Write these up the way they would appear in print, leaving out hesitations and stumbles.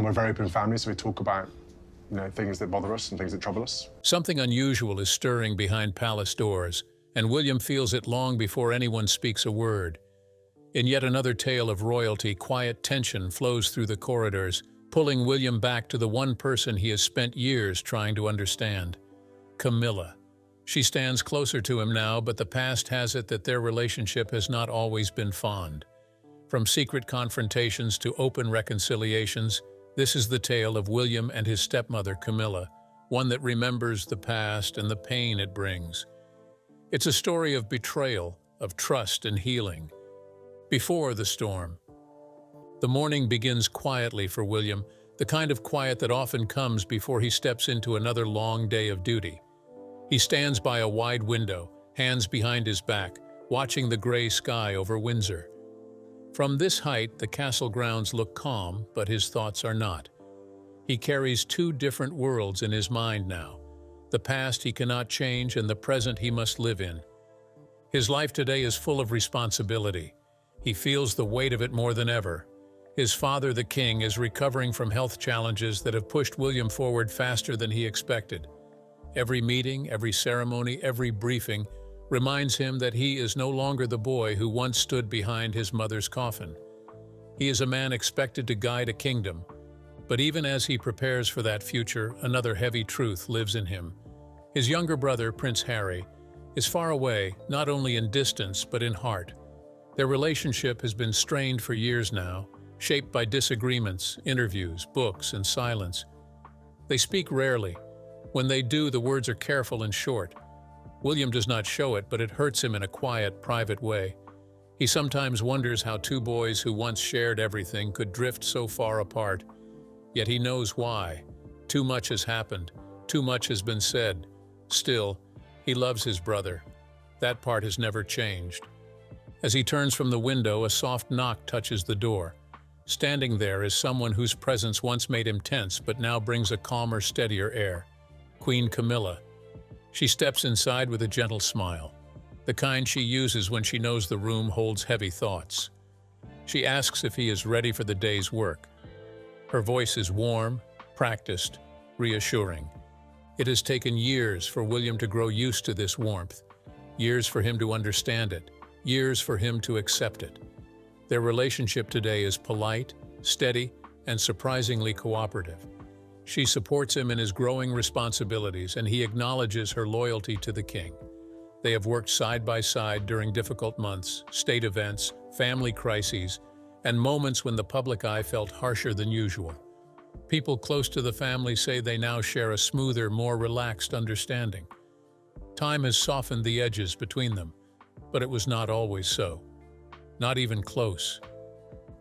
we're a very open family, so we talk about, things that bother us and things that trouble us. Something unusual is stirring behind palace doors, and William feels it long before anyone speaks a word. In yet another tale of royalty, quiet tension flows through the corridors, pulling William back to the one person he has spent years trying to understand: Camilla. She stands closer to him now, but the past has it that their relationship has not always been fond. From secret confrontations to open reconciliations, this is the tale of William and his stepmother Camilla, one that remembers the past and the pain it brings. It's a story of betrayal, of trust and healing. Before the storm. The morning begins quietly for William, the kind of quiet that often comes before he steps into another long day of duty. He stands by a wide window, hands behind his back, watching the gray sky over Windsor. From this height, the castle grounds look calm, but his thoughts are not. He carries two different worlds in his mind now. The past he cannot change and the present he must live in. His life today is full of responsibility. He feels the weight of it more than ever. His father, the king, is recovering from health challenges that have pushed William forward faster than he expected. Every meeting, every ceremony, every briefing reminds him that he is no longer the boy who once stood behind his mother's coffin. He is a man expected to guide a kingdom, but even as he prepares for that future, another heavy truth lives in him. His younger brother, Prince Harry, is far away, not only in distance but in heart. Their relationship has been strained for years now, shaped by disagreements, interviews, books, and silence. They speak rarely. When they do, the words are careful and short. William does not show it, but it hurts him in a quiet, private way. He sometimes wonders how two boys who once shared everything could drift so far apart. Yet he knows why. Too much has happened. Too much has been said. Still, he loves his brother. That part has never changed. As he turns from the window, a soft knock touches the door. Standing there is someone whose presence once made him tense, but now brings a calmer, steadier air. Queen Camilla. She steps inside with a gentle smile, the kind she uses when she knows the room holds heavy thoughts. She asks if he is ready for the day's work. Her voice is warm, practiced, reassuring. It has taken years for William to grow used to this warmth, years for him to understand it, years for him to accept it. Their relationship today is polite, steady, and surprisingly cooperative. She supports him in his growing responsibilities, and he acknowledges her loyalty to the king. They have worked side by side during difficult months, state events, family crises, and moments when the public eye felt harsher than usual. People close to the family say they now share a smoother, more relaxed understanding. Time has softened the edges between them, but it was not always so. Not even close.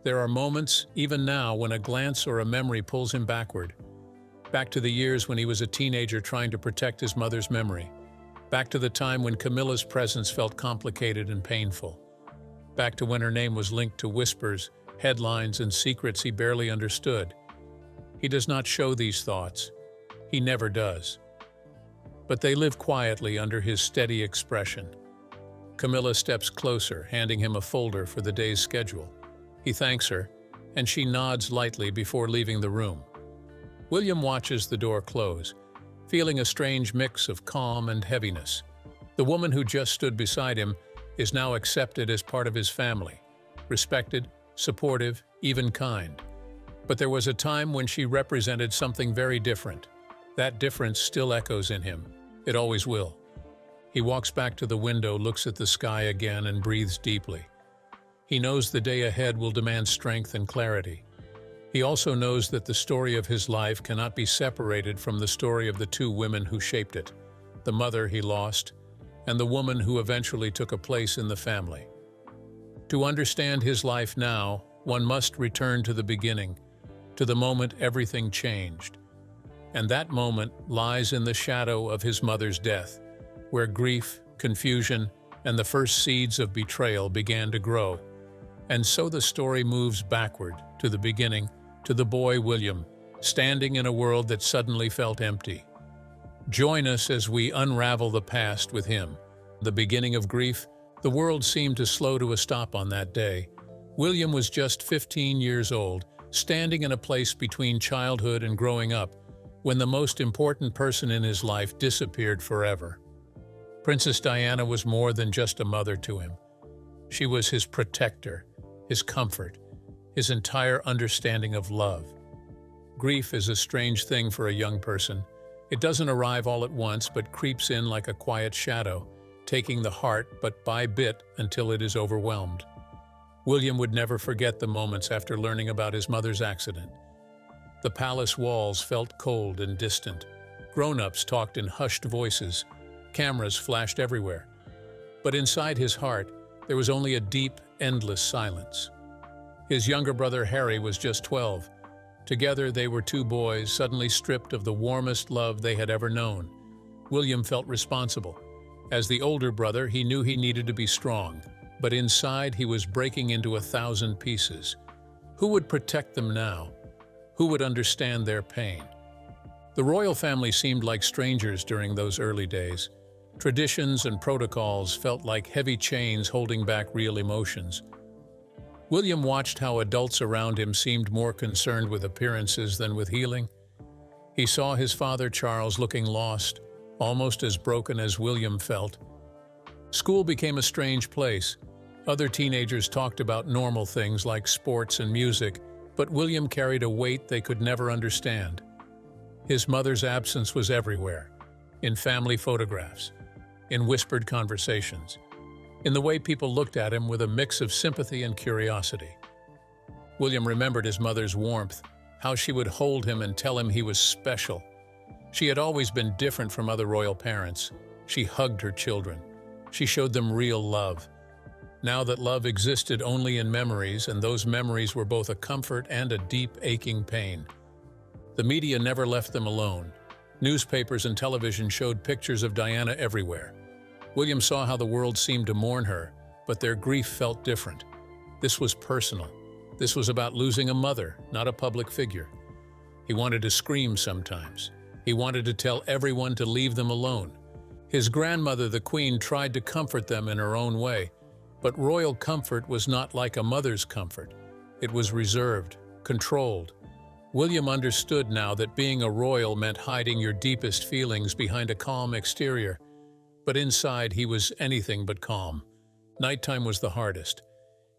There are moments, even now, when a glance or a memory pulls him backward. Back to the years when he was a teenager trying to protect his mother's memory. Back to the time when Camilla's presence felt complicated and painful. Back to when her name was linked to whispers, headlines, and secrets he barely understood. He does not show these thoughts. He never does. But they live quietly under his steady expression. Camilla steps closer, handing him a folder for the day's schedule. He thanks her, and she nods lightly before leaving the room. William watches the door close, feeling a strange mix of calm and heaviness. The woman who just stood beside him is now accepted as part of his family, respected, supportive, even kind. But there was a time when she represented something very different. That difference still echoes in him. It always will. He walks back to the window, looks at the sky again, and breathes deeply. He knows the day ahead will demand strength and clarity. He also knows that the story of his life cannot be separated from the story of the two women who shaped it, the mother he lost, and the woman who eventually took a place in the family. To understand his life now, one must return to the beginning, to the moment everything changed. And that moment lies in the shadow of his mother's death, where grief, confusion, and the first seeds of betrayal began to grow. And so the story moves backward to the beginning, to the boy William, standing in a world that suddenly felt empty. Join us as we unravel the past with him. The beginning of grief, the world seemed to slow to a stop on that day. William was just 15 years old, standing in a place between childhood and growing up, when the most important person in his life disappeared forever. Princess Diana was more than just a mother to him. She was his protector, his comfort, his entire understanding of love. Grief is a strange thing for a young person. It doesn't arrive all at once, but creeps in like a quiet shadow, taking the heart but by bit until it is overwhelmed. William would never forget the moments after learning about his mother's accident. The palace walls felt cold and distant. Grown-ups talked in hushed voices. Cameras flashed everywhere. But inside his heart, there was only a deep, endless silence. His younger brother Harry was just 12. Together they were two boys suddenly stripped of the warmest love they had ever known. William felt responsible. As the older brother, he knew he needed to be strong, but inside he was breaking into 1,000 pieces. Who would protect them now? Who would understand their pain? The royal family seemed like strangers during those early days. Traditions and protocols felt like heavy chains holding back real emotions. William watched how adults around him seemed more concerned with appearances than with healing. He saw his father Charles looking lost, almost as broken as William felt. School became a strange place. Other teenagers talked about normal things like sports and music, but William carried a weight they could never understand. His mother's absence was everywhere, in family photographs, in whispered conversations, in the way people looked at him with a mix of sympathy and curiosity. William remembered his mother's warmth, how she would hold him and tell him he was special. She had always been different from other royal parents. She hugged her children. She showed them real love. Now that love existed only in memories, and those memories were both a comfort and a deep, aching pain. The media never left them alone. Newspapers and television showed pictures of Diana everywhere. William saw how the world seemed to mourn her, but their grief felt different. This was personal. This was about losing a mother, not a public figure. He wanted to scream sometimes. He wanted to tell everyone to leave them alone. His grandmother, the Queen, tried to comfort them in her own way, but royal comfort was not like a mother's comfort. It was reserved, controlled. William understood now that being a royal meant hiding your deepest feelings behind a calm exterior. But inside, he was anything but calm. Nighttime was the hardest.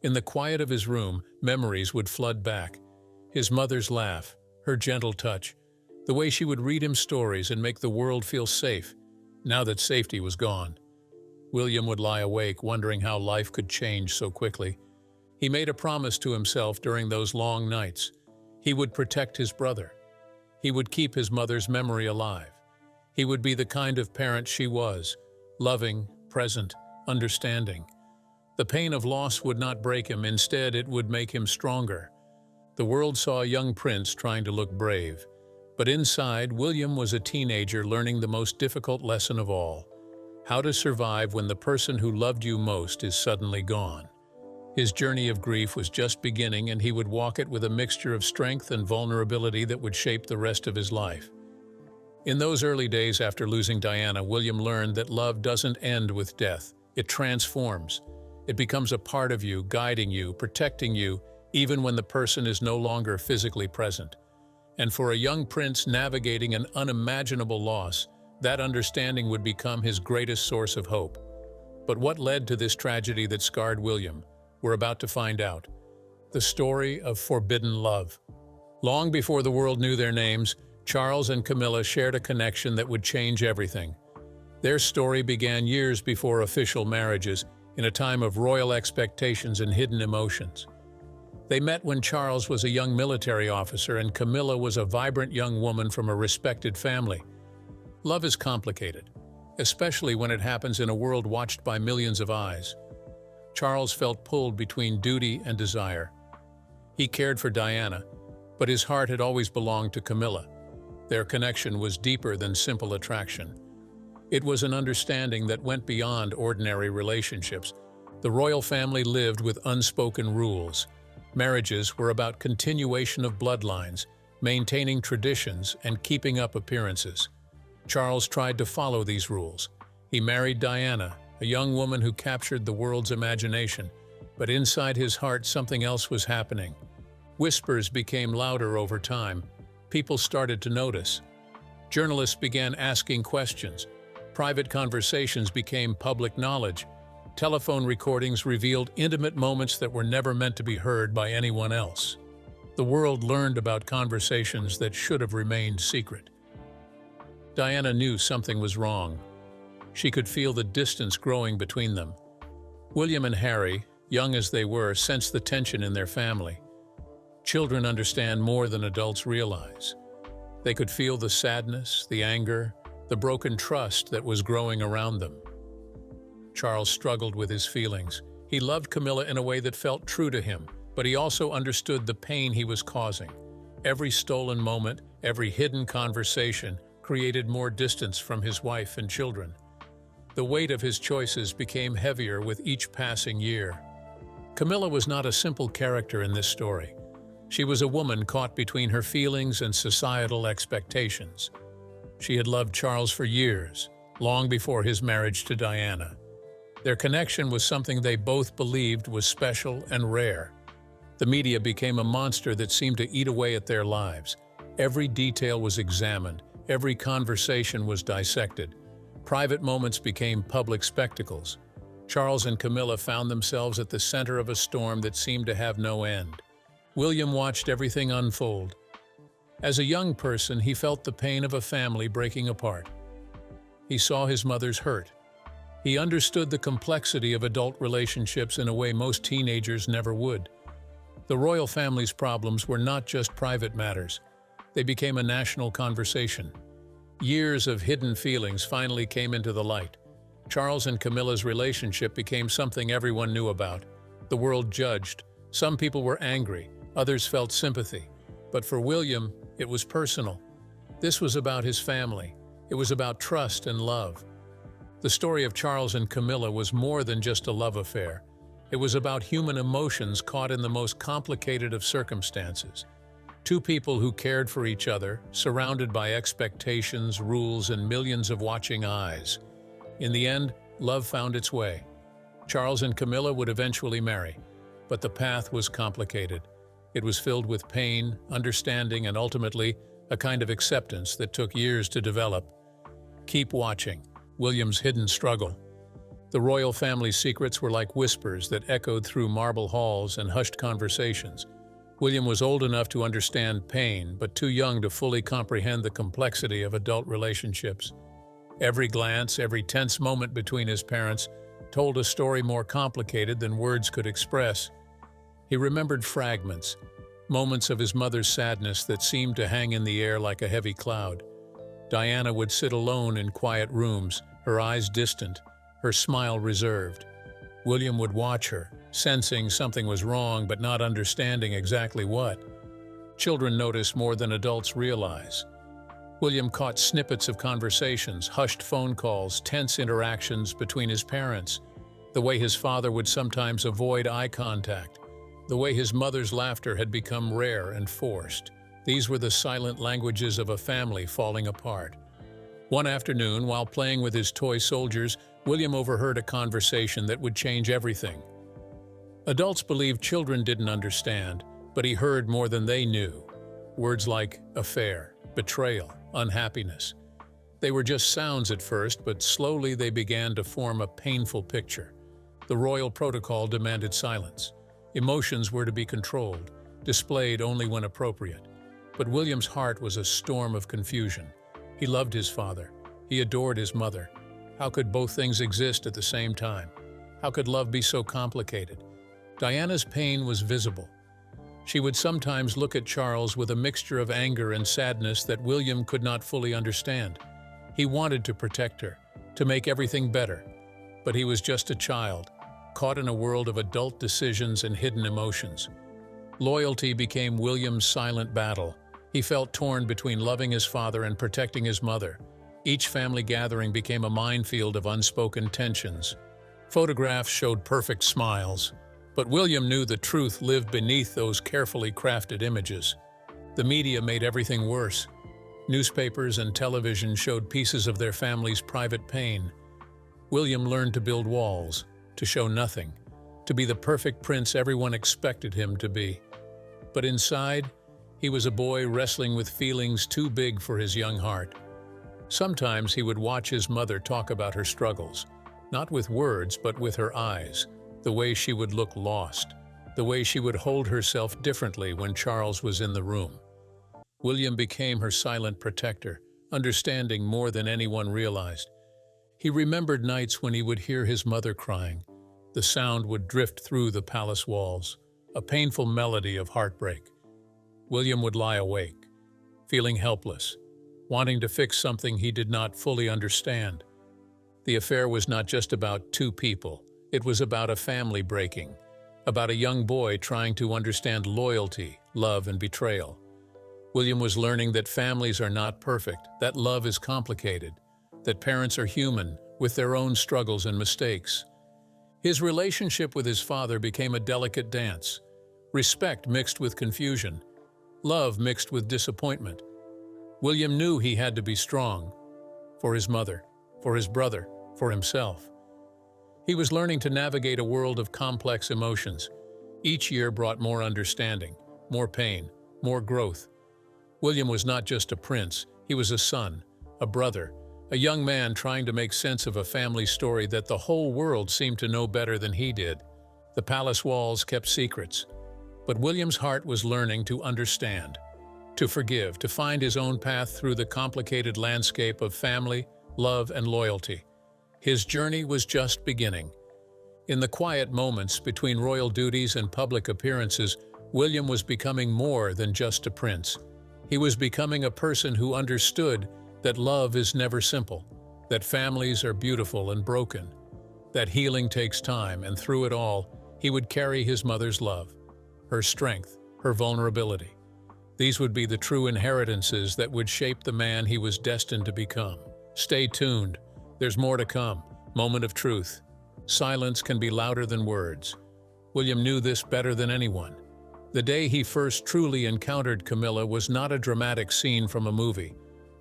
In the quiet of his room, memories would flood back. His mother's laugh, her gentle touch, the way she would read him stories and make the world feel safe, now that safety was gone. William would lie awake, wondering how life could change so quickly. He made a promise to himself during those long nights. He would protect his brother. He would keep his mother's memory alive. He would be the kind of parent she was, loving, present, understanding. The pain of loss would not break him. Instead, it would make him stronger. The world saw a young prince trying to look brave. But inside, William was a teenager learning the most difficult lesson of all: how to survive when the person who loved you most is suddenly gone. His journey of grief was just beginning, and he would walk it with a mixture of strength and vulnerability that would shape the rest of his life. In those early days after losing Diana, William learned that love doesn't end with death. It transforms. It becomes a part of you, guiding you, protecting you, even when the person is no longer physically present. And for a young prince navigating an unimaginable loss, that understanding would become his greatest source of hope. But what led to this tragedy that scarred William? We're about to find out. The story of forbidden love. Long before the world knew their names, Charles and Camilla shared a connection that would change everything. Their story began years before official marriages, in a time of royal expectations and hidden emotions. They met when Charles was a young military officer and Camilla was a vibrant young woman from a respected family. Love is complicated, especially when it happens in a world watched by millions of eyes. Charles felt pulled between duty and desire. He cared for Diana, but his heart had always belonged to Camilla. Their connection was deeper than simple attraction. It was an understanding that went beyond ordinary relationships. The royal family lived with unspoken rules. Marriages were about continuation of bloodlines, maintaining traditions, and keeping up appearances. Charles tried to follow these rules. He married Diana, a young woman who captured the world's imagination, but inside his heart something else was happening. Whispers became louder over time. People started to notice. Journalists began asking questions. Private conversations became public knowledge. Telephone recordings revealed intimate moments that were never meant to be heard by anyone else. The world learned about conversations that should have remained secret. Diana knew something was wrong. She could feel the distance growing between them. William and Harry, young as they were, sensed the tension in their family. Children understand more than adults realize. They could feel the sadness, the anger, the broken trust that was growing around them. Charles struggled with his feelings. He loved Camilla in a way that felt true to him, but he also understood the pain he was causing. Every stolen moment, every hidden conversation created more distance from his wife and children. The weight of his choices became heavier with each passing year. Camilla was not a simple character in this story. She was a woman caught between her feelings and societal expectations. She had loved Charles for years, long before his marriage to Diana. Their connection was something they both believed was special and rare. The media became a monster that seemed to eat away at their lives. Every detail was examined, every conversation was dissected. Private moments became public spectacles. Charles and Camilla found themselves at the center of a storm that seemed to have no end. William watched everything unfold. As a young person, he felt the pain of a family breaking apart. He saw his mother's hurt. He understood the complexity of adult relationships in a way most teenagers never would. The royal family's problems were not just private matters. They became a national conversation. Years of hidden feelings finally came into the light. Charles and Camilla's relationship became something everyone knew about. The world judged. Some people were angry, others felt sympathy. But for William, it was personal. This was about his family. It was about trust and love. The story of Charles and Camilla was more than just a love affair. It was about human emotions caught in the most complicated of circumstances. Two people who cared for each other, surrounded by expectations, rules, and millions of watching eyes. In the end, love found its way. Charles and Camilla would eventually marry, but the path was complicated. It was filled with pain, understanding, and ultimately, a kind of acceptance that took years to develop. Keep watching. William's hidden struggle. The royal family's secrets were like whispers that echoed through marble halls and hushed conversations. William was old enough to understand pain, but too young to fully comprehend the complexity of adult relationships. Every glance, every tense moment between his parents told a story more complicated than words could express. He remembered fragments, moments of his mother's sadness that seemed to hang in the air like a heavy cloud. Diana would sit alone in quiet rooms, her eyes distant, her smile reserved. William would watch her, sensing something was wrong but not understanding exactly what. Children notice more than adults realize. William caught snippets of conversations, hushed phone calls, tense interactions between his parents, the way his father would sometimes avoid eye contact, the way his mother's laughter had become rare and forced. These were the silent languages of a family falling apart. One afternoon, while playing with his toy soldiers, William overheard a conversation that would change everything. Adults believed children didn't understand, but he heard more than they knew. Words like affair, betrayal, unhappiness. They were just sounds at first, but slowly they began to form a painful picture. The royal protocol demanded silence. Emotions were to be controlled, displayed only when appropriate. But William's heart was a storm of confusion. He loved his father. He adored his mother. How could both things exist at the same time? How could love be so complicated? Diana's pain was visible. She would sometimes look at Charles with a mixture of anger and sadness that William could not fully understand. He wanted to protect her, to make everything better. But he was just a child, caught in a world of adult decisions and hidden emotions. Loyalty became William's silent battle. He felt torn between loving his father and protecting his mother. Each family gathering became a minefield of unspoken tensions. Photographs showed perfect smiles, but William knew the truth lived beneath those carefully crafted images. The media made everything worse. Newspapers and television showed pieces of their family's private pain. William learned to build walls, to show nothing, to be the perfect prince everyone expected him to be. But inside, he was a boy wrestling with feelings too big for his young heart. Sometimes he would watch his mother talk about her struggles, not with words but with her eyes, the way she would look lost, the way she would hold herself differently when Charles was in the room. William became her silent protector, understanding more than anyone realized. He remembered nights when he would hear his mother crying. The sound would drift through the palace walls, a painful melody of heartbreak. William would lie awake, feeling helpless, wanting to fix something he did not fully understand. The affair was not just about two people. It was about a family breaking, about a young boy trying to understand loyalty, love, and betrayal. William was learning that families are not perfect, that love is complicated, that parents are human with their own struggles and mistakes. His relationship with his father became a delicate dance, respect mixed with confusion, love mixed with disappointment. William knew he had to be strong for his mother, for his brother, for himself. He was learning to navigate a world of complex emotions. Each year brought more understanding, more pain, more growth. William was not just a prince, he was a son, a brother, a young man trying to make sense of a family story that the whole world seemed to know better than he did. The palace walls kept secrets, but William's heart was learning to understand, to forgive, to find his own path through the complicated landscape of family, love, and loyalty. His journey was just beginning. In the quiet moments between royal duties and public appearances, William was becoming more than just a prince. He was becoming a person who understood that love is never simple, that families are beautiful and broken, that healing takes time, and through it all, he would carry his mother's love, her strength, her vulnerability. These would be the true inheritances that would shape the man he was destined to become. Stay tuned. There's more to come. Moment of truth. Silence can be louder than words. William knew this better than anyone. The day he first truly encountered Camilla was not a dramatic scene from a movie.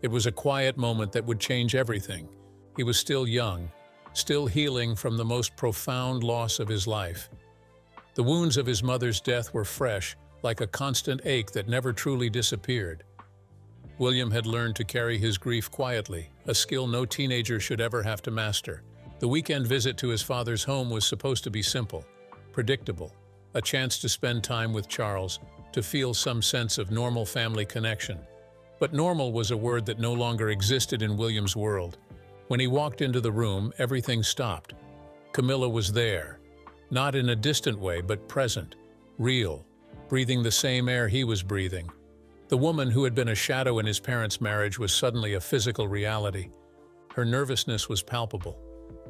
It was a quiet moment that would change everything. He was still young, still healing from the most profound loss of his life. The wounds of his mother's death were fresh, like a constant ache that never truly disappeared. William had learned to carry his grief quietly, a skill no teenager should ever have to master. The weekend visit to his father's home was supposed to be simple, predictable, a chance to spend time with Charles, to feel some sense of normal family connection. But normal was a word that no longer existed in William's world. When he walked into the room, everything stopped. Camilla was there, not in a distant way, but present, real, breathing the same air he was breathing. The woman who had been a shadow in his parents' marriage was suddenly a physical reality. Her nervousness was palpable.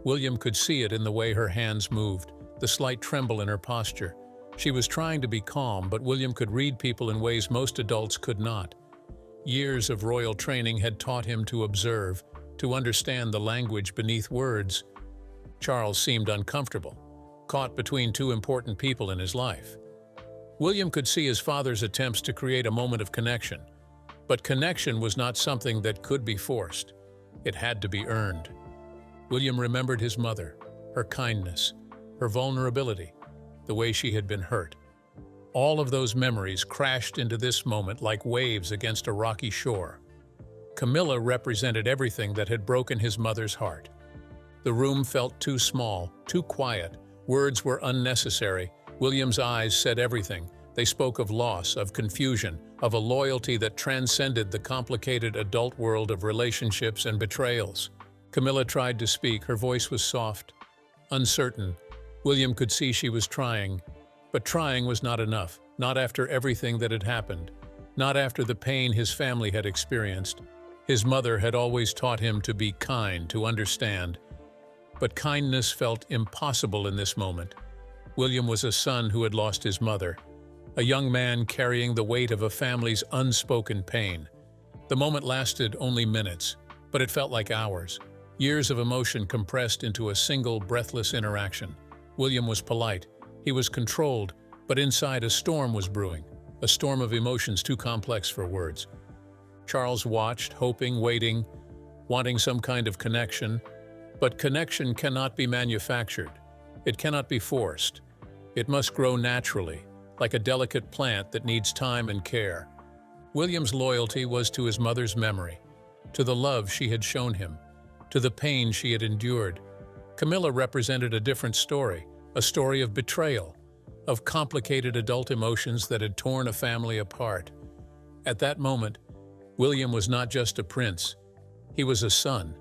William could see it in the way her hands moved, the slight tremble in her posture. She was trying to be calm, but William could read people in ways most adults could not. Years of royal training had taught him to observe, to understand the language beneath words. Charles seemed uncomfortable, caught between two important people in his life. William could see his father's attempts to create a moment of connection, but connection was not something that could be forced. It had to be earned. William remembered his mother, her kindness, her vulnerability, the way she had been hurt. All of those memories crashed into this moment like waves against a rocky shore. Camilla represented everything that had broken his mother's heart. The room felt too small, too quiet. Words were unnecessary. William's eyes said everything. They spoke of loss, of confusion, of a loyalty that transcended the complicated adult world of relationships and betrayals. Camilla tried to speak. Her voice was soft, uncertain. William could see she was trying, but trying was not enough. Not after everything that had happened. Not after the pain his family had experienced. His mother had always taught him to be kind, to understand. But kindness felt impossible in this moment. William was a son who had lost his mother, a young man carrying the weight of a family's unspoken pain. The moment lasted only minutes, but it felt like hours. Years of emotion compressed into a single, breathless interaction. William was polite. He was controlled, but inside a storm was brewing, a storm of emotions too complex for words. Charles watched, hoping, waiting, wanting some kind of connection. But connection cannot be manufactured. It cannot be forced. It must grow naturally, like a delicate plant that needs time and care. William's loyalty was to his mother's memory, to the love she had shown him, to the pain she had endured. Camilla represented a different story, a story of betrayal, of complicated adult emotions that had torn a family apart. At that moment, William was not just a prince, he was a son,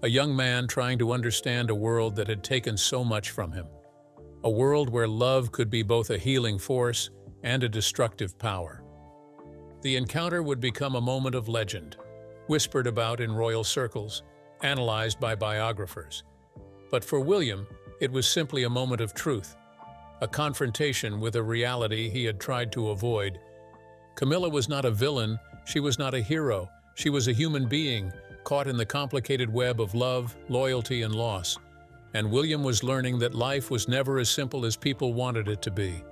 a young man trying to understand a world that had taken so much from him, a world where love could be both a healing force and a destructive power. The encounter would become a moment of legend, whispered about in royal circles, analyzed by biographers. But for William, it was simply a moment of truth, a confrontation with a reality he had tried to avoid. Camilla was not a villain, she was not a hero, she was a human being, caught in the complicated web of love, loyalty, and loss. And William was learning that life was never as simple as people wanted it to be.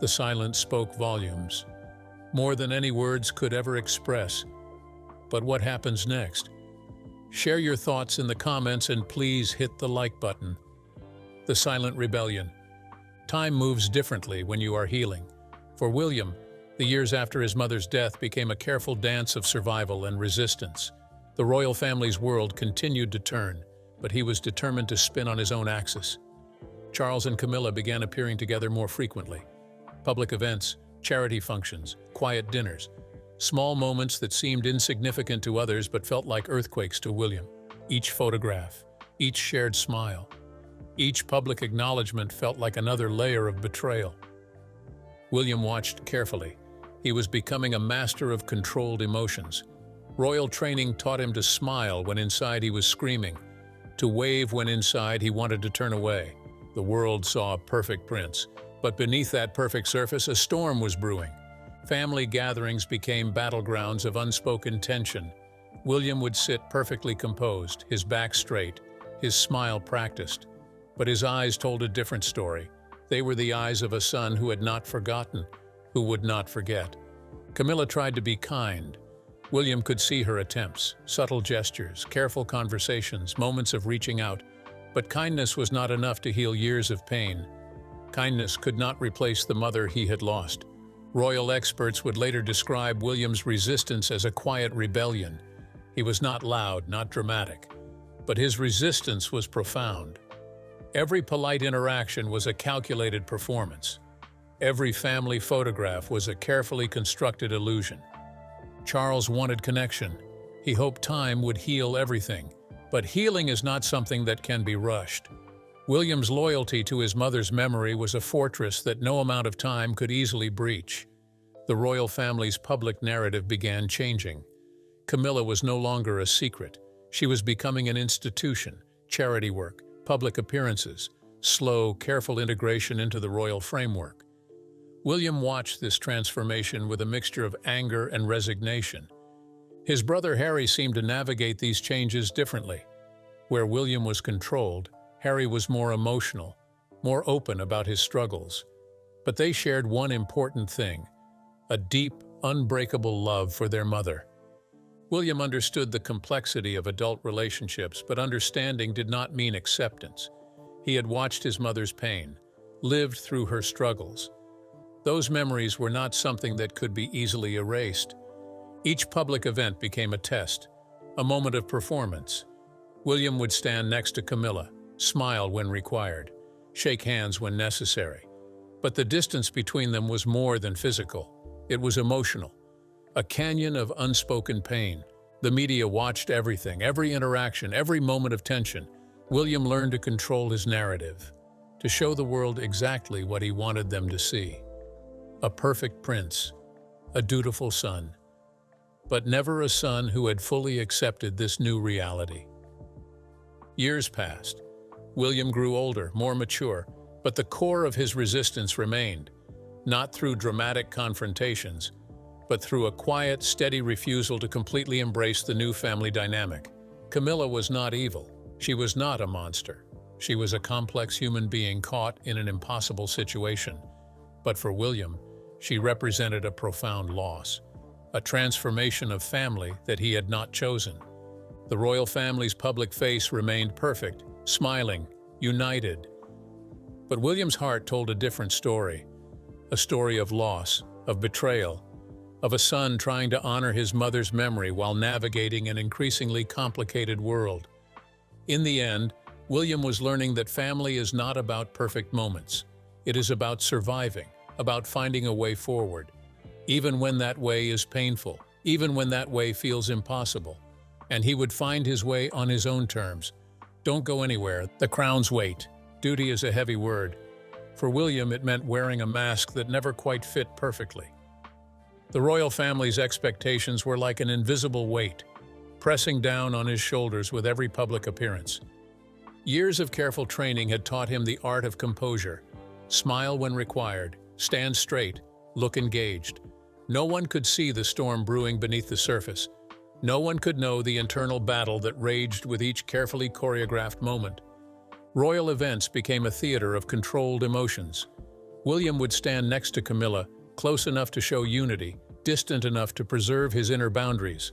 The silence spoke volumes, more than any words could ever express. But what happens next? Share your thoughts in the comments and please hit the like button. The silent rebellion. Time moves differently when you are healing. For William, the years after his mother's death became a careful dance of survival and resistance. The royal family's world continued to turn, but he was determined to spin on his own axis. Charles and Camilla began appearing together more frequently. Public events, charity functions, quiet dinners, small moments that seemed insignificant to others but felt like earthquakes to William. Each photograph, each shared smile, each public acknowledgement felt like another layer of betrayal. William watched carefully. He was becoming a master of controlled emotions. Royal training taught him to smile when inside he was screaming, to wave when inside he wanted to turn away. The world saw a perfect prince, but beneath that perfect surface, a storm was brewing. Family gatherings became battlegrounds of unspoken tension. William would sit perfectly composed, his back straight, his smile practiced. But his eyes told a different story. They were the eyes of a son who had not forgotten, who would not forget. Camilla tried to be kind. William could see her attempts, subtle gestures, careful conversations, moments of reaching out. But kindness was not enough to heal years of pain. Kindness could not replace the mother he had lost. Royal experts would later describe William's resistance as a quiet rebellion. He was not loud, not dramatic, but his resistance was profound. Every polite interaction was a calculated performance. Every family photograph was a carefully constructed illusion. Charles wanted connection. He hoped time would heal everything. But healing is not something that can be rushed. William's loyalty to his mother's memory was a fortress that no amount of time could easily breach. The royal family's public narrative began changing. Camilla was no longer a secret. She was becoming an institution, charity work, public appearances, slow, careful integration into the royal framework. William watched this transformation with a mixture of anger and resignation. His brother Harry seemed to navigate these changes differently. Where William was controlled, Harry was more emotional, more open about his struggles. But they shared one important thing: a deep, unbreakable love for their mother. William understood the complexity of adult relationships, but understanding did not mean acceptance. He had watched his mother's pain, lived through her struggles. Those memories were not something that could be easily erased. Each public event became a test, a moment of performance. William would stand next to Camilla, smile when required, shake hands when necessary. But the distance between them was more than physical. It was emotional, a canyon of unspoken pain. The media watched everything, every interaction, every moment of tension. William learned to control his narrative, to show the world exactly what he wanted them to see. A perfect prince, a dutiful son, but never a son who had fully accepted this new reality. Years passed. William grew older, more mature, but the core of his resistance remained, not through dramatic confrontations, but through a quiet, steady refusal to completely embrace the new family dynamic. Camilla was not evil. She was not a monster. She was a complex human being caught in an impossible situation. But for William, she represented a profound loss, a transformation of family that he had not chosen. The royal family's public face remained perfect, smiling, united. But William's heart told a different story. a story of loss, of betrayal, of a son trying to honor his mother's memory while navigating an increasingly complicated world. In the end, William was learning that family is not about perfect moments. It is about surviving, about finding a way forward, even when that way is painful, even when that way feels impossible. And he would find his way on his own terms. Don't go anywhere. The crown's weight. Duty is a heavy word. For William, it meant wearing a mask that never quite fit perfectly. The royal family's expectations were like an invisible weight, pressing down on his shoulders with every public appearance. Years of careful training had taught him the art of composure. Smile when required, stand straight, look engaged. No one could see the storm brewing beneath the surface. No one could know the internal battle that raged with each carefully choreographed moment. Royal events became a theater of controlled emotions. William would stand next to Camilla, close enough to show unity, distant enough to preserve his inner boundaries.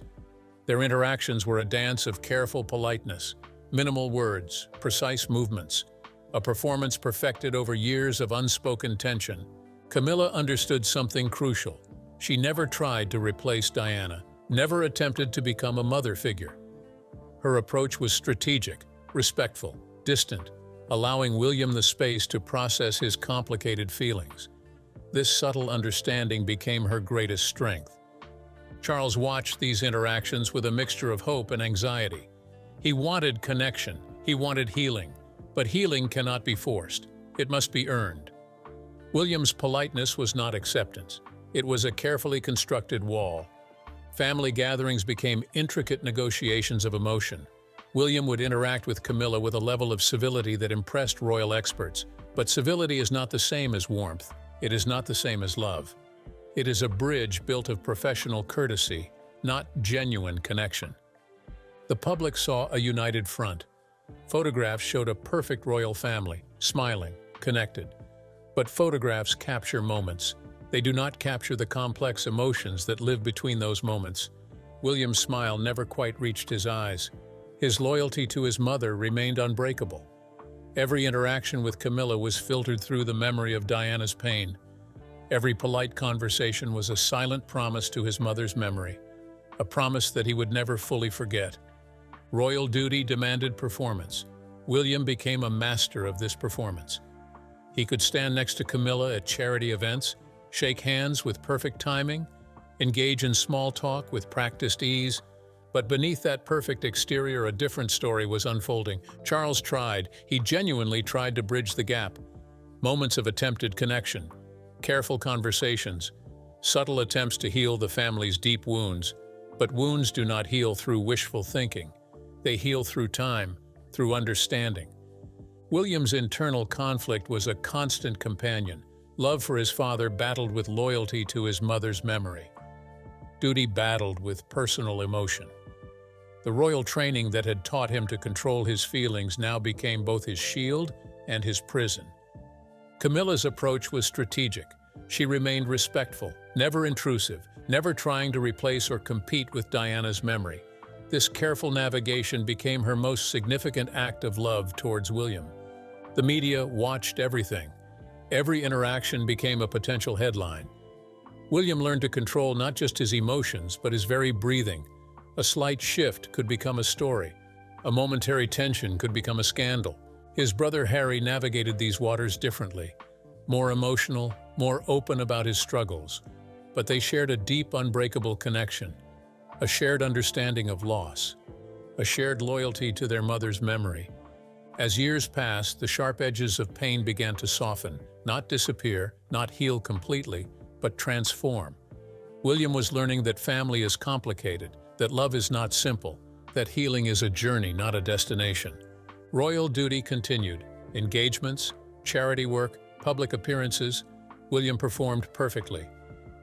Their interactions were a dance of careful politeness, minimal words, precise movements, a performance perfected over years of unspoken tension. Camilla understood something crucial. She never tried to replace Diana, never attempted to become a mother figure. Her approach was strategic, respectful, distant, allowing William the space to process his complicated feelings. This subtle understanding became her greatest strength. Charles watched these interactions with a mixture of hope and anxiety. He wanted connection, he wanted healing, but healing cannot be forced. It must be earned. William's politeness was not acceptance. It was a carefully constructed wall. Family gatherings became intricate negotiations of emotion. William would interact with Camilla with a level of civility that impressed royal experts. But civility is not the same as warmth. It is not the same as love. It is a bridge built of professional courtesy, not genuine connection. The public saw a united front. Photographs showed a perfect royal family, smiling, connected. But photographs capture moments. They do not capture the complex emotions that live between those moments. William's smile never quite reached his eyes. His loyalty to his mother remained unbreakable. Every interaction with Camilla was filtered through the memory of Diana's pain. Every polite conversation was a silent promise to his mother's memory, a promise that he would never fully forget. Royal duty demanded performance. William became a master of this performance. He could stand next to Camilla at charity events, shake hands with perfect timing, engage in small talk with practiced ease. But beneath that perfect exterior, a different story was unfolding. Charles tried. He genuinely tried to bridge the gap. Moments of attempted connection, careful conversations, subtle attempts to heal the family's deep wounds. But wounds do not heal through wishful thinking. They heal through time, through understanding. William's internal conflict was a constant companion. Love for his father battled with loyalty to his mother's memory. Duty battled with personal emotion. The royal training that had taught him to control his feelings now became both his shield and his prison. Camilla's approach was strategic. She remained respectful, never intrusive, never trying to replace or compete with Diana's memory. This careful navigation became her most significant act of love towards William. The media watched everything. Every interaction became a potential headline. William learned to control not just his emotions, but his very breathing. A slight shift could become a story. A momentary tension could become a scandal. His brother Harry navigated these waters differently, more emotional, more open about his struggles. But they shared a deep, unbreakable connection, a shared understanding of loss, a shared loyalty to their mother's memory. As years passed, the sharp edges of pain began to soften, not disappear, not heal completely, but transform. William was learning that family is complicated, that love is not simple, that healing is a journey, not a destination. Royal duty continued. Engagements, charity work, public appearances. William performed perfectly.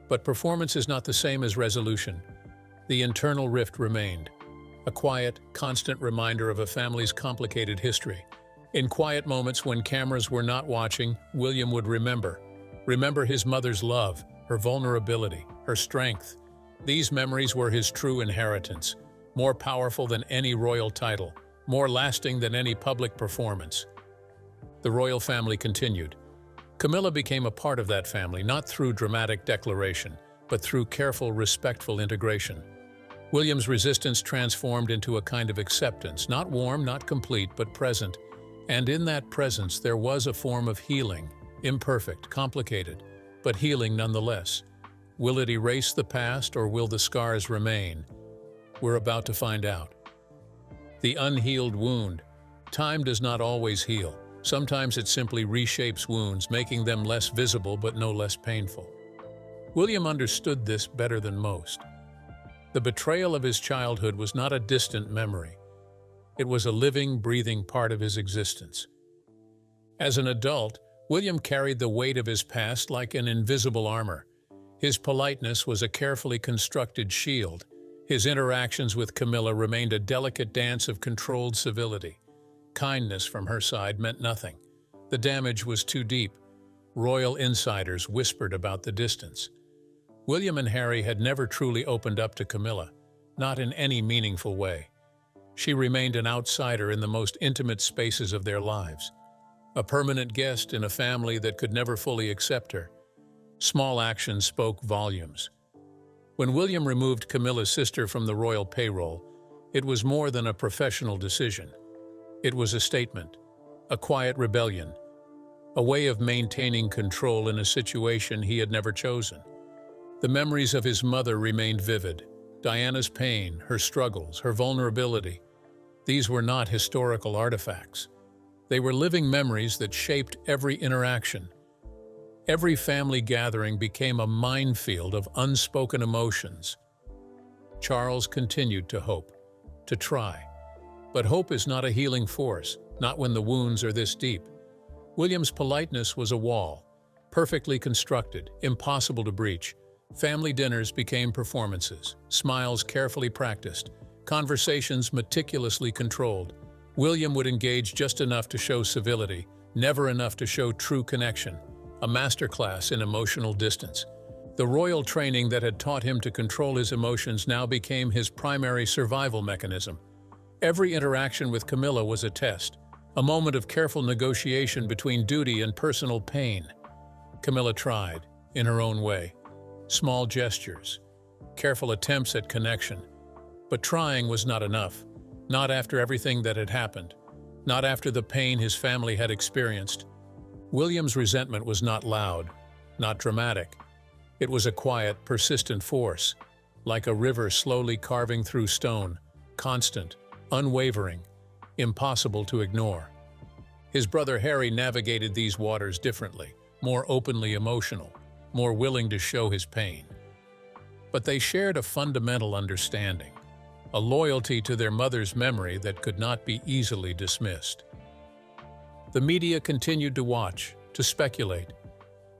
But performance is not the same as resolution. The internal rift remained, a quiet, constant reminder of a family's complicated history. In quiet moments when cameras were not watching, William would remember his mother's love, her vulnerability, her strength. These memories were his true inheritance, more powerful than any royal title, more lasting than any public performance. The royal family continued. Camilla became a part of that family, not through dramatic declaration, but through careful, respectful integration. William's resistance transformed into a kind of acceptance, not warm, not complete, but present. And in that presence there was a form of healing, imperfect, complicated, but healing nonetheless. Will it erase the past, or will the scars remain? We're about to find out. The unhealed wound. Time does not always heal. Sometimes it simply reshapes wounds, making them less visible but no less painful. William understood this better than most. The betrayal of his childhood was not a distant memory. It was a living, breathing part of his existence. As an adult, William carried the weight of his past like an invisible armor. His politeness was a carefully constructed shield. His interactions with Camilla remained a delicate dance of controlled civility. Kindness from her side meant nothing. The damage was too deep. Royal insiders whispered about the distance. William and Harry had never truly opened up to Camilla, not in any meaningful way. She remained an outsider in the most intimate spaces of their lives, a permanent guest in a family that could never fully accept her. Small actions spoke volumes. When William removed Camilla's sister from the royal payroll, it was more than a professional decision. It was a statement, a quiet rebellion, a way of maintaining control in a situation he had never chosen. The memories of his mother remained vivid. Diana's pain, her struggles, her vulnerability. These were not historical artifacts. They were living memories that shaped every interaction. Every family gathering became a minefield of unspoken emotions. Charles continued to hope, to try. But hope is not a healing force, not when the wounds are this deep. William's politeness was a wall, perfectly constructed, impossible to breach. Family dinners became performances, smiles carefully practiced, conversations meticulously controlled. William would engage just enough to show civility, never enough to show true connection, a masterclass in emotional distance. The royal training that had taught him to control his emotions now became his primary survival mechanism. Every interaction with Camilla was a test, a moment of careful negotiation between duty and personal pain. Camilla tried, in her own way. Small gestures, careful attempts at connection. But trying was not enough. Not after everything that had happened. Not after the pain his family had experienced. William's resentment was not loud, not dramatic. It was a quiet, persistent force, like a river slowly carving through stone, constant, unwavering, impossible to ignore. His brother Harry navigated these waters differently, more openly emotional, more willing to show his pain. But they shared a fundamental understanding, a loyalty to their mother's memory that could not be easily dismissed. The media continued to watch, to speculate.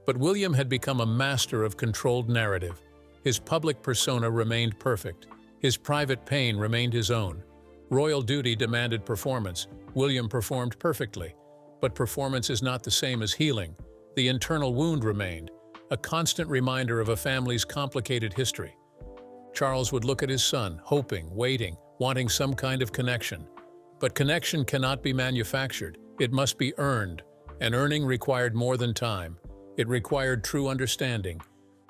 But William had become a master of controlled narrative. His public persona remained perfect. His private pain remained his own. Royal duty demanded performance. William performed perfectly. But performance is not the same as healing. The internal wound remained, a constant reminder of a family's complicated history. Charles would look at his son, hoping, waiting, wanting some kind of connection. But connection cannot be manufactured. It must be earned, and earning required more than time. It required true understanding.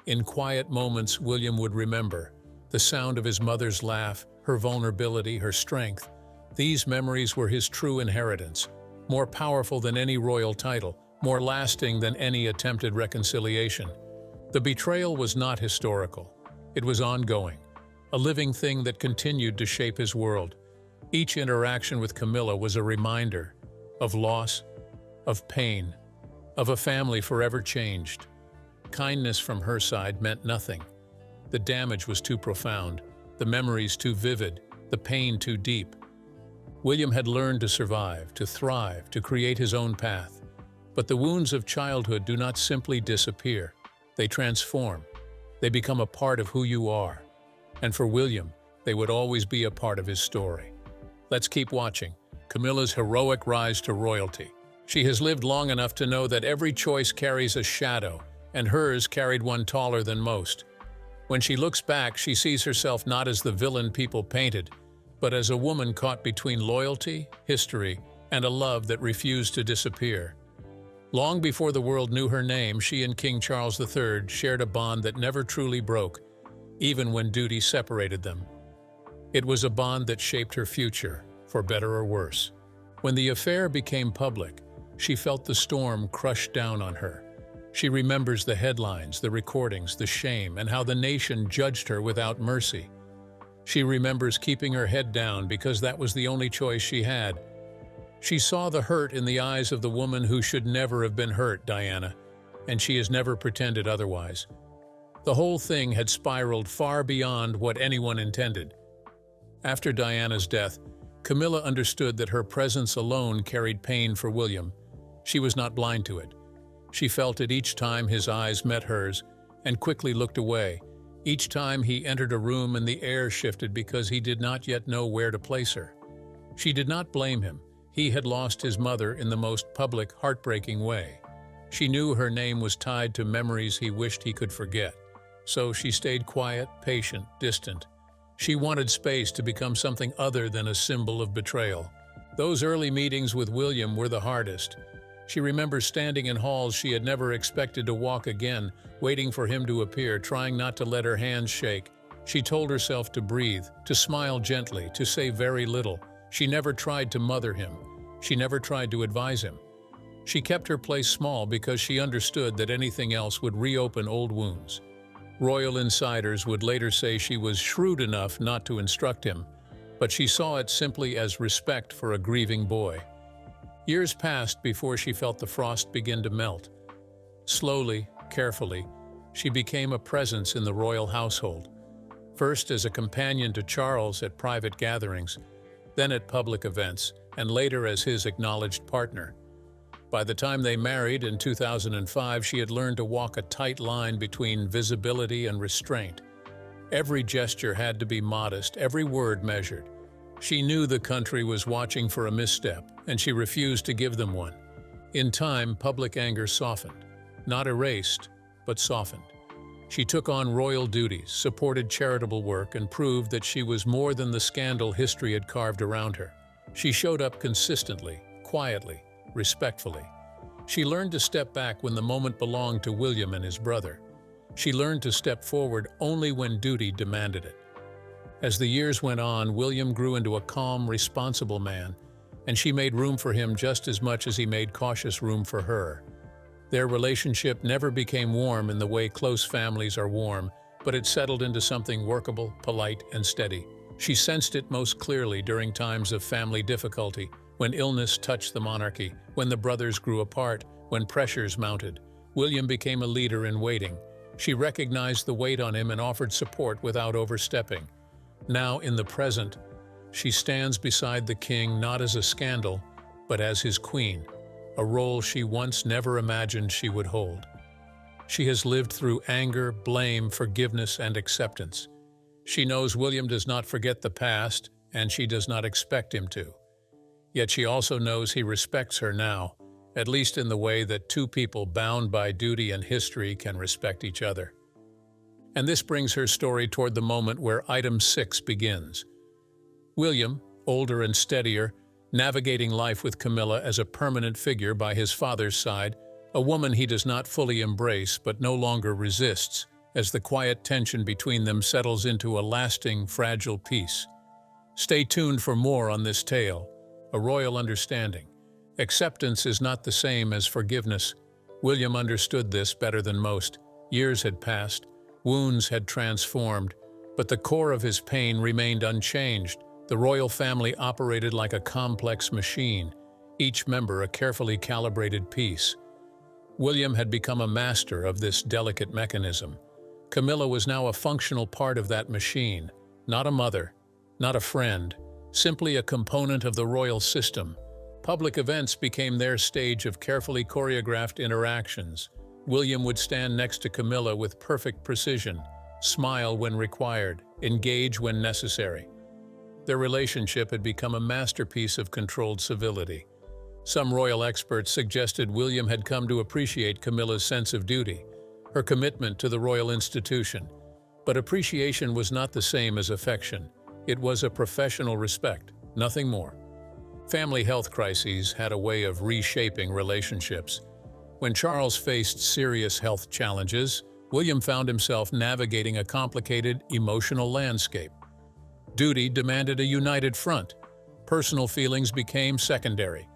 In quiet moments, William would remember the sound of his mother's laugh, her vulnerability, her strength. These memories were his true inheritance, more powerful than any royal title, more lasting than any attempted reconciliation. The betrayal was not historical. It was ongoing, a living thing that continued to shape his world. Each interaction with Camilla was a reminder of loss, of pain, of a family forever changed. Kindness from her side meant nothing. The damage was too profound, the memories too vivid, the pain too deep. William had learned to survive, to thrive, to create his own path. But the wounds of childhood do not simply disappear. They transform. They become a part of who you are. And for William, they would always be a part of his story. Let's keep watching Camilla's heroic rise to royalty. She has lived long enough to know that every choice carries a shadow, and hers carried one taller than most. When she looks back, she sees herself not as the villain people painted, but as a woman caught between loyalty, history, and a love that refused to disappear. Long before the world knew her name, she and King Charles III shared a bond that never truly broke, even when duty separated them. It was a bond that shaped her future, for better or worse. When the affair became public, she felt the storm crush down on her. She remembers the headlines, the recordings, the shame, and how the nation judged her without mercy. She remembers keeping her head down because that was the only choice she had. She saw the hurt in the eyes of the woman who should never have been hurt, Diana, and she has never pretended otherwise. The whole thing had spiraled far beyond what anyone intended. After Diana's death, Camilla understood that her presence alone carried pain for William. She was not blind to it. She felt it each time his eyes met hers and quickly looked away. Each time he entered a room and the air shifted because he did not yet know where to place her. She did not blame him. He had lost his mother in the most public, heartbreaking way. She knew her name was tied to memories he wished he could forget. So she stayed quiet, patient, distant. She wanted space to become something other than a symbol of betrayal. Those early meetings with William were the hardest. She remembers standing in halls she had never expected to walk again, waiting for him to appear, trying not to let her hands shake. She told herself to breathe, to smile gently, to say very little. She never tried to mother him. She never tried to advise him. She kept her place small because she understood that anything else would reopen old wounds. Royal insiders would later say she was shrewd enough not to instruct him, but she saw it simply as respect for a grieving boy. Years passed before she felt the frost begin to melt. Slowly, carefully, she became a presence in the royal household, first as a companion to Charles at private gatherings, then at public events, and later as his acknowledged partner. By the time they married in 2005, she had learned to walk a tight line between visibility and restraint. Every gesture had to be modest, every word measured. She knew the country was watching for a misstep, and she refused to give them one. In time, public anger softened. Not erased, but softened. She took on royal duties, supported charitable work, and proved that she was more than the scandal history had carved around her. She showed up consistently, quietly, respectfully. She learned to step back when the moment belonged to William and his brother. She learned to step forward only when duty demanded it. As the years went on, William grew into a calm, responsible man, and she made room for him just as much as he made cautious room for her. Their relationship never became warm in the way close families are warm, but it settled into something workable, polite, and steady. She sensed it most clearly during times of family difficulty, when illness touched the monarchy, when the brothers grew apart, when pressures mounted. William became a leader in waiting. She recognized the weight on him and offered support without overstepping. Now, in the present, she stands beside the king not as a scandal, but as his queen, a role she once never imagined she would hold. She has lived through anger, blame, forgiveness, and acceptance. She knows William does not forget the past, and she does not expect him to. Yet she also knows he respects her now, at least in the way that two people bound by duty and history can respect each other. And this brings her story toward the moment where item 6 begins. William, older and steadier, navigating life with Camilla as a permanent figure by his father's side, a woman he does not fully embrace but no longer resists, as the quiet tension between them settles into a lasting, fragile peace. Stay tuned for more on this tale, a royal understanding. Acceptance is not the same as forgiveness. William understood this better than most. Years had passed, wounds had transformed, but the core of his pain remained unchanged. The royal family operated like a complex machine, each member a carefully calibrated piece. William had become a master of this delicate mechanism. Camilla was now a functional part of that machine, not a mother, not a friend, simply a component of the royal system. Public events became their stage of carefully choreographed interactions. William would stand next to Camilla with perfect precision, smile when required, engage when necessary. Their relationship had become a masterpiece of controlled civility. Some royal experts suggested William had come to appreciate Camilla's sense of duty, her commitment to the royal institution. But appreciation was not the same as affection. It was a professional respect, nothing more. Family health crises had a way of reshaping relationships. When Charles faced serious health challenges, William found himself navigating a complicated emotional landscape. Duty demanded a united front. Personal feelings became secondary.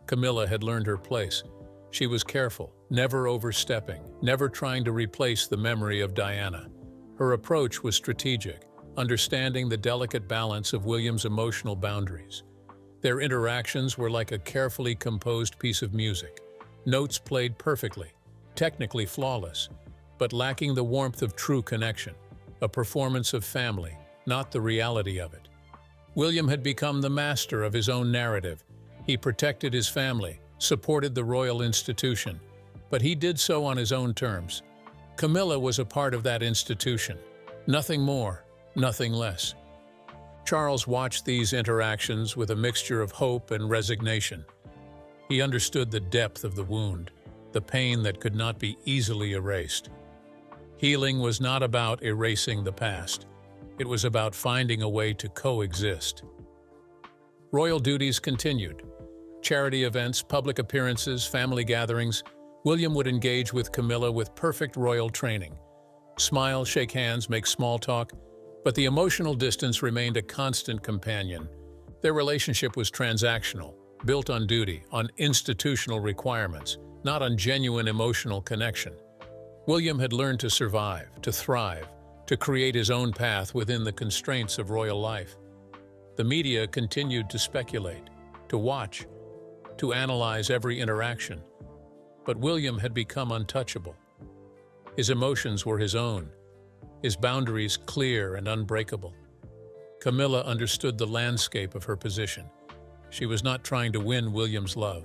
Camilla had learned her place. She was careful, never overstepping, never trying to replace the memory of Diana. Her approach was strategic, understanding the delicate balance of William's emotional boundaries. Their interactions were like a carefully composed piece of music. Notes played perfectly, technically flawless, but lacking the warmth of true connection, a performance of family, not the reality of it. William had become the master of his own narrative. He protected his family, supported the royal institution, but he did so on his own terms. Camilla was a part of that institution. Nothing more, nothing less. Charles watched these interactions with a mixture of hope and resignation. He understood the depth of the wound, the pain that could not be easily erased. Healing was not about erasing the past. It was about finding a way to coexist. Royal duties continued. Charity events, public appearances, family gatherings. William would engage with Camilla with perfect royal training. Smile, shake hands, make small talk, but the emotional distance remained a constant companion. Their relationship was transactional, built on duty, on institutional requirements, not on genuine emotional connection. William had learned to survive, to thrive, to create his own path within the constraints of royal life. The media continued to speculate, to watch, to analyze every interaction. But William had become untouchable. His emotions were his own, his boundaries clear and unbreakable. Camilla understood the landscape of her position. She was not trying to win William's love.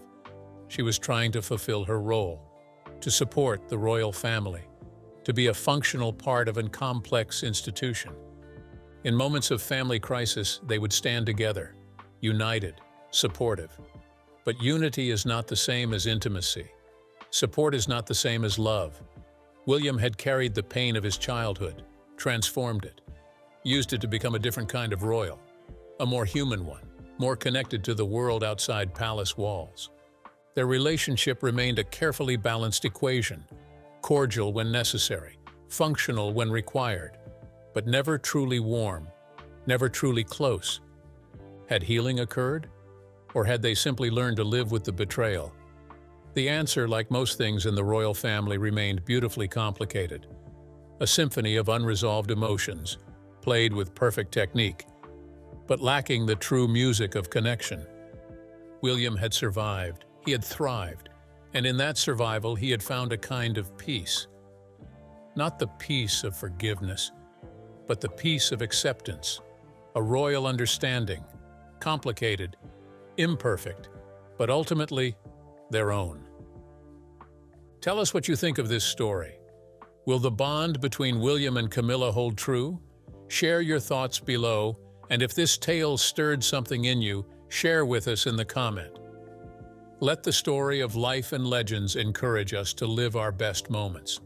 She was trying to fulfill her role, to support the royal family, to be a functional part of a complex institution. In moments of family crisis, they would stand together, united, supportive. But unity is not the same as intimacy. Support is not the same as love. William had carried the pain of his childhood, transformed it, used it to become a different kind of royal, a more human one, more connected to the world outside palace walls. Their relationship remained a carefully balanced equation, cordial when necessary, functional when required, but never truly warm, never truly close. Had healing occurred? Or had they simply learned to live with the betrayal? The answer, like most things in the royal family, remained beautifully complicated. A symphony of unresolved emotions, played with perfect technique, but lacking the true music of connection. William had survived, he had thrived, and in that survival he had found a kind of peace. Not the peace of forgiveness, but the peace of acceptance, a royal understanding, complicated, imperfect, but ultimately their own. Tell us what you think of this story. Will the bond between William and Camilla hold true? Share your thoughts below, and if this tale stirred something in you, share with us in the comment. Let the story of life and legends encourage us to live our best moments.